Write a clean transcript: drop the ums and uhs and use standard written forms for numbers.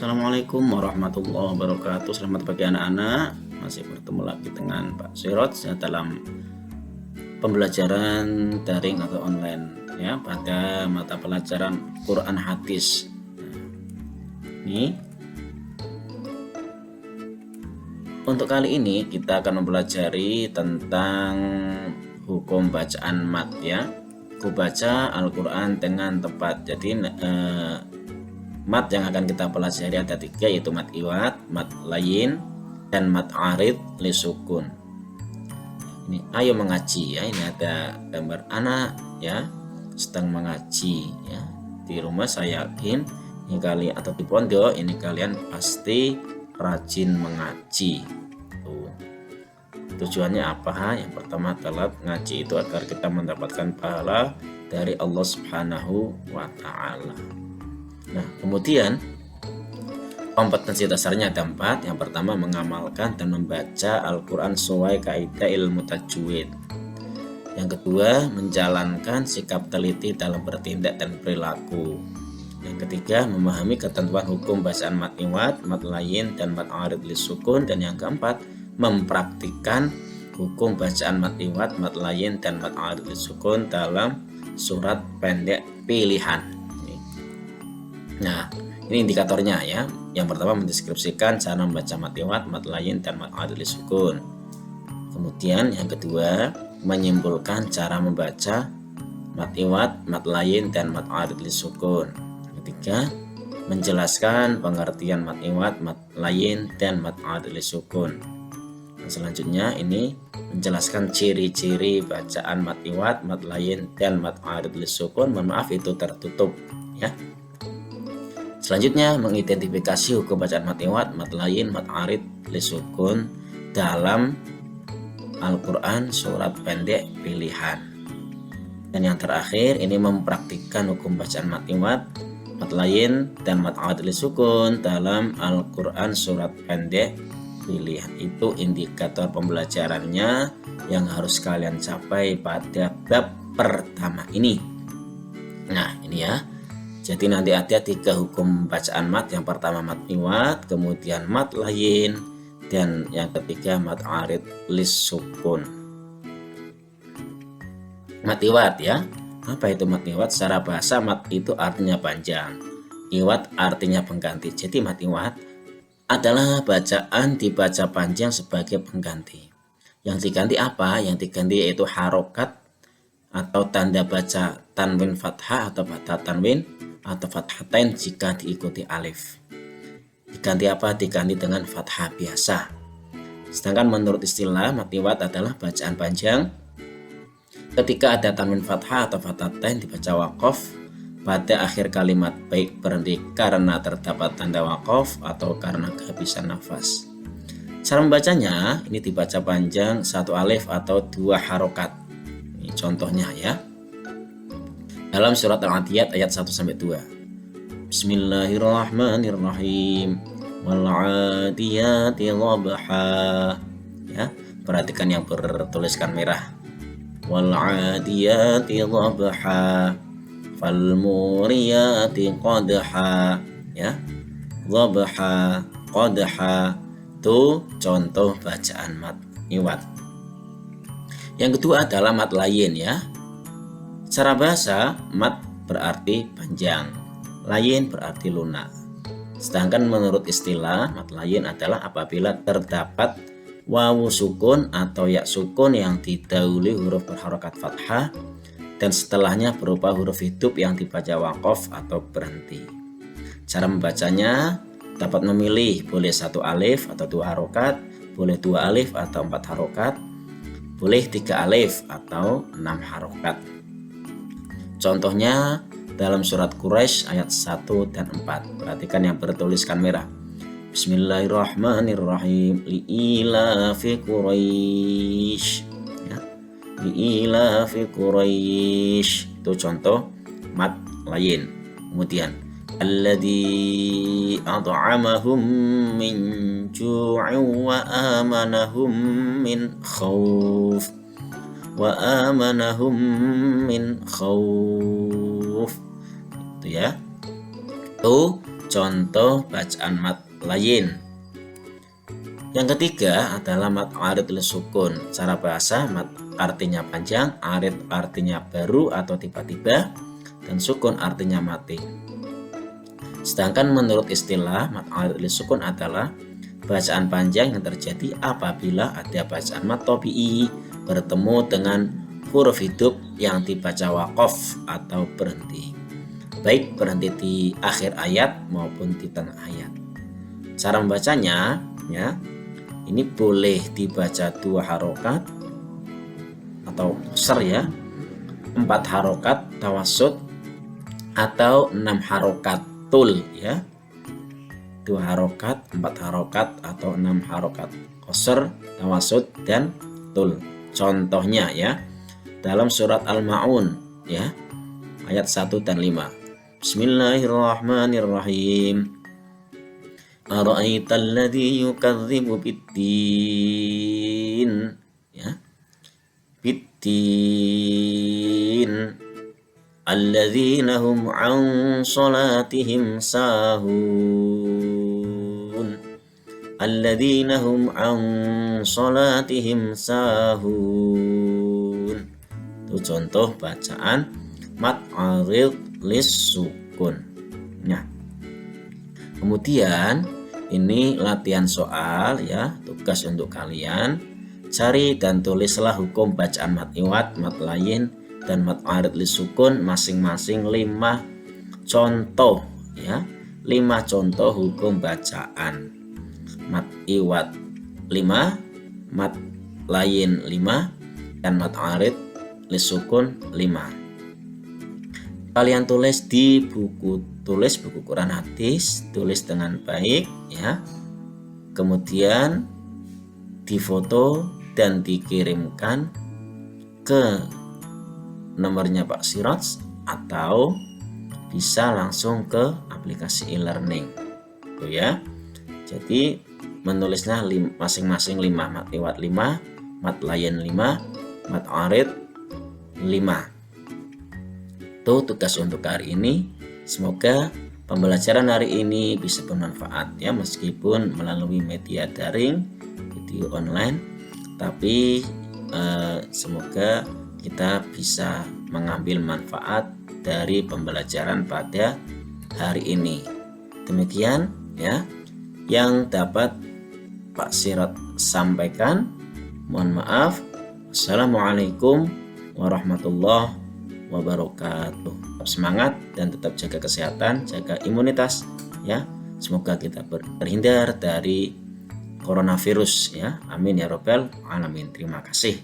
Assalamualaikum warahmatullahi wabarakatuh. Selamat pagi anak-anak. Masih bertemu lagi dengan Pak Sirot dalam pembelajaran daring atau online ya pada mata pelajaran Quran Hadis. Ini untuk kali ini kita akan mempelajari tentang hukum bacaan mat ya. Hukum baca Al-Quran dengan tepat. Jadi mat yang akan kita pelajari ada 3, yaitu mat iwat, mat layin, dan mat arid li sukun. Ini ayo mengaji ya. Ini ada gambar anak ya sedang mengaji ya. Di rumah saya yakin ini kalian atau di pondok ini kalian pasti rajin mengaji. Tujuannya apa? Yang pertama adalah ngaji itu agar kita mendapatkan pahala dari Allah Subhanahu wa taala. Nah, kemudian kompetensi dasarnya ada 4. Yang pertama mengamalkan dan membaca Al-Quran sesuai kaidah ilmu tajwid. Yang kedua menjalankan sikap teliti dalam bertindak dan perilaku. Yang ketiga memahami ketentuan hukum bacaan mat iwat, mat layin, dan mat arid li sukun. Dan yang keempat mempraktikkan hukum bacaan mat iwat, mat layin, dan mat arid li sukun dalam surat pendek pilihan. Nah, ini indikatornya ya. Yang pertama mendeskripsikan cara membaca mat iwat, mat layin, dan mat arid li sukun. Kemudian yang kedua menyimpulkan cara membaca mat iwat, mat layin, dan mat arid li sukun. Ketiga menjelaskan pengertian mat iwat, mat layin, dan mat arid li sukun. Dan selanjutnya ini menjelaskan ciri-ciri bacaan mat iwat, mat layin, dan mat arid li sukun. Mohon maaf itu tertutup ya. Selanjutnya mengidentifikasi hukum bacaan mat iwat, mat layin, mat arid li sukun dalam Al-Quran surat pendek pilihan. Dan yang terakhir ini mempraktikkan hukum bacaan mat iwat, mat layin, dan mat arid li sukun dalam Al-Quran surat pendek pilihan. Itu indikator pembelajarannya yang harus kalian capai pada bab pertama ini. Nah ini ya. Jadi nanti ada 3 hukum bacaan mat. Yang pertama mat iwat, kemudian mat layin, dan yang ketiga mat arid li sukun. Mat iwat ya. Apa itu mat iwat? Secara bahasa mat itu artinya panjang, iwat artinya pengganti. Jadi mat iwat adalah bacaan dibaca panjang sebagai pengganti. Yang diganti apa? Yang diganti yaitu harokat atau tanda baca tanwin fathah atau fathah tanwin atau fathatain jika diikuti alif. Diganti apa? Diganti dengan fathah biasa. Sedangkan menurut istilah mat iwat adalah bacaan panjang ketika ada tanwin fathah atau fathatain dibaca waqaf pada akhir kalimat, baik berhenti karena terdapat tanda waqaf atau karena kehabisan nafas. Cara membacanya ini dibaca panjang 1 alif atau 2 harokat. Ini contohnya ya. Dalam surat Al-Adiyat ayat 1-2. Bismillahirrahmanirrahim. Wal 'adiyati dhabha. Ya, perhatikan yang bertuliskan merah. Wal 'adiyati dhabha. Fal muriyati qadha. Ya. Dhabha, qadha. Itu contoh bacaan mat iwat. Yang kedua adalah mat layin ya. Secara bahasa mat berarti panjang, layin berarti lunak. Sedangkan menurut istilah mat layin adalah apabila terdapat wawu sukun atau ya sukun yang didahului huruf berharokat fathah dan setelahnya berupa huruf hidup yang dibaca waqaf atau berhenti. Cara membacanya dapat memilih, boleh 1 alif atau 2 harokat, boleh 2 alif atau 4 harokat, boleh 3 alif atau 6 harokat. Contohnya dalam surat Quraisy ayat 1 dan 4. Perhatikan yang bertuliskan merah. Bismillahirrahmanirrahim. Li'ilafi Quraisy. Ya. Li'ilafi Quraisy. Itu contoh mat layin. Kemudian alladzi at'amahum min ju'in wa amanahum min khauf. Wa amanahum min khauf. Itu ya. Itu contoh bacaan mat layin. Yang ketiga adalah mat arid lisukun. Cara bahasa, mat artinya panjang, arid artinya baru atau tiba-tiba, dan sukun artinya mati. Sedangkan menurut istilah, mat arid lisukun adalah bacaan panjang yang terjadi apabila ada bacaan mat tabi'i bertemu dengan huruf hidup yang dibaca waqaf atau berhenti, baik berhenti di akhir ayat maupun di tengah ayat. Cara membacanya, ya, ini boleh dibaca 2 harokat atau qasar, ya, 4 harokat tawassut, atau 6 harokat tul, ya, 2 harokat, 4 harokat, atau 6 harokat qasar, tawassut, dan tul. Contohnya, ya, dalam surat Al-Ma'un, ya, ayat 1 dan 5. Bismillahirrahmanirrahim. Ara'aital ladzi yukadzibu biddin, ya, biddin alladzina hum an salatihim sahun, alladzina hum an salatihim sahun. Itu contoh bacaan mat arid lisukun. Nah, kemudian ini latihan soal, ya, tugas untuk kalian. Cari dan tulislah hukum bacaan mat iwad, mat layin, dan mat arid lisukun masing-masing 5 contoh, ya. 5 contoh hukum bacaan. Mat iwad 5, mat layin 5, dan mat arid lisukun 5. Kalian tulis di buku Quran hadis, tulis dengan baik, ya. Kemudian difoto dan dikirimkan ke nomornya Pak Siraj, atau bisa langsung ke aplikasi e-learning, tuh, ya. Jadi menulisnya masing-masing 5, mat iwad 5, mat layin 5, mat arid 5. Itu tugas untuk hari ini. Semoga pembelajaran hari ini bisa bermanfaat, ya, meskipun melalui media daring, video online, tapi semoga kita bisa mengambil manfaat dari pembelajaran pada hari ini. Demikian, ya, yang dapat Pak Siraj sampaikan. Mohon maaf. Assalamualaikum warahmatullahi wabarakatuh. Tetap semangat dan tetap jaga kesehatan, jaga imunitas, ya. Semoga kita terhindar dari coronavirus, ya. Amin ya robbal alamin. Terima kasih.